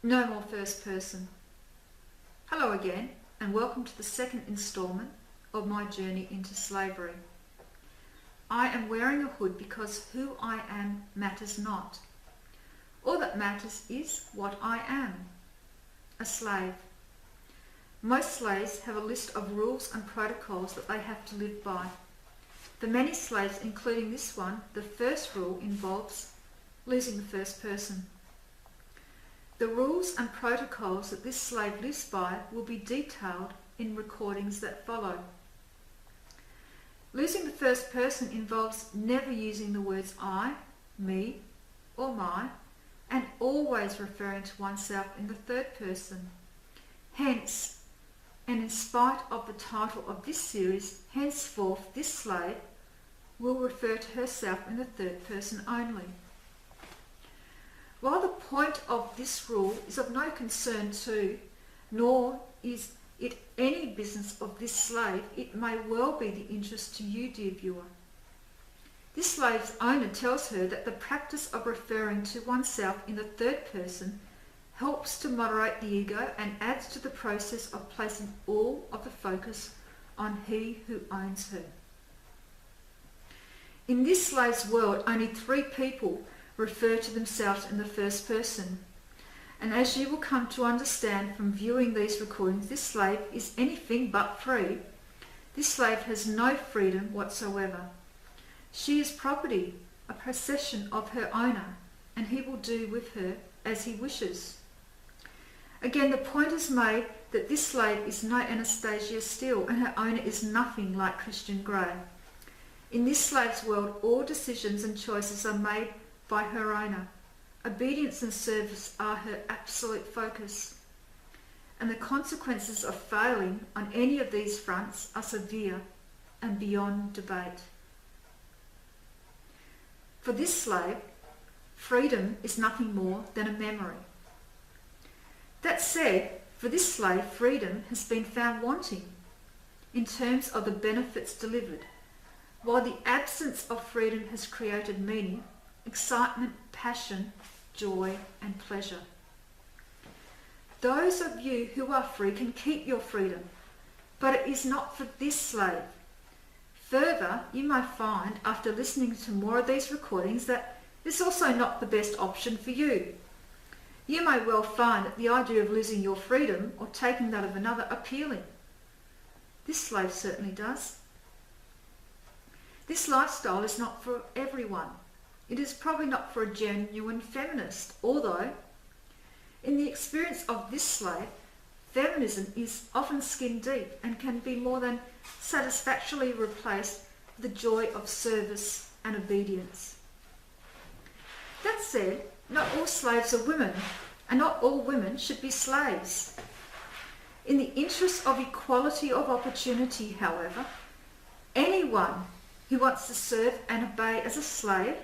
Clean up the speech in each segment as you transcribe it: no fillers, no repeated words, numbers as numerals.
No more first person. Hello again, and welcome to the second instalment of my journey into slavery. I am wearing a hood because who I am matters not. All that matters is what I am, a slave. Most slaves have a list of rules and protocols that they have to live by. For many slaves, including this one, the first rule involves losing the first person. The rules and protocols that this slave lives by will be detailed in recordings that follow. Losing the first person involves never using the words I, me, or my, and always referring to oneself in the third person. Hence, and in spite of the title of this series, henceforth this slave will refer to herself in the third person only. While the point of this rule is of no concern to, nor is it any business of this slave, it may well be the interest to you, dear viewer. This slave's owner tells her that the practice of referring to oneself in the third person helps to moderate the ego and adds to the process of placing all of the focus on he who owns her. In this slave's world, only 3 people refer to themselves in the first person. And as you will come to understand from viewing these recordings, this slave is anything but free. This slave has no freedom whatsoever. She is property, a possession of her owner, and he will do with her as he wishes. Again, the point is made that this slave is no Anastasia Steele, and her owner is nothing like Christian Grey. In this slave's world, all decisions and choices are made by her owner. Obedience and service are her absolute focus. And the consequences of failing on any of these fronts are severe and beyond debate. For this slave, freedom is nothing more than a memory. That said, for this slave, freedom has been found wanting in terms of the benefits delivered, while the absence of freedom has created meaning, excitement, passion, joy, and pleasure. Those of you who are free can keep your freedom, but it is not for this slave. Further, you may find, after listening to more of these recordings, that it's also not the best option for you. You may well find that the idea of losing your freedom or taking that of another appealing. This slave certainly does. This lifestyle is not for everyone. It is probably not for a genuine feminist, although, in the experience of this slave, feminism is often skin deep and can be more than satisfactorily replaced with the joy of service and obedience. That said, not all slaves are women, and not all women should be slaves. In the interest of equality of opportunity, however, anyone who wants to serve and obey as a slave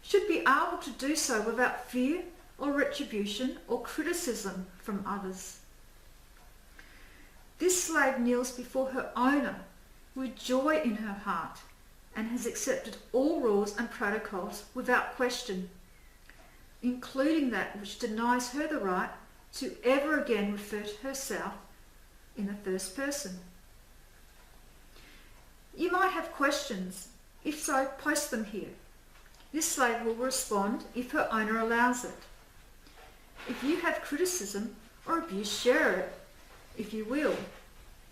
should be able to do so without fear or retribution or criticism from others. This slave kneels before her owner with joy in her heart and has accepted all rules and protocols without question, including that which denies her the right to ever again refer to herself in the first person. You might have questions. If so, post them here. This slave will respond if her owner allows it. If you have criticism or abuse, share it, if you will,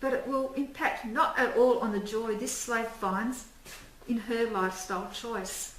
but it will impact not at all on the joy this slave finds in her lifestyle choice.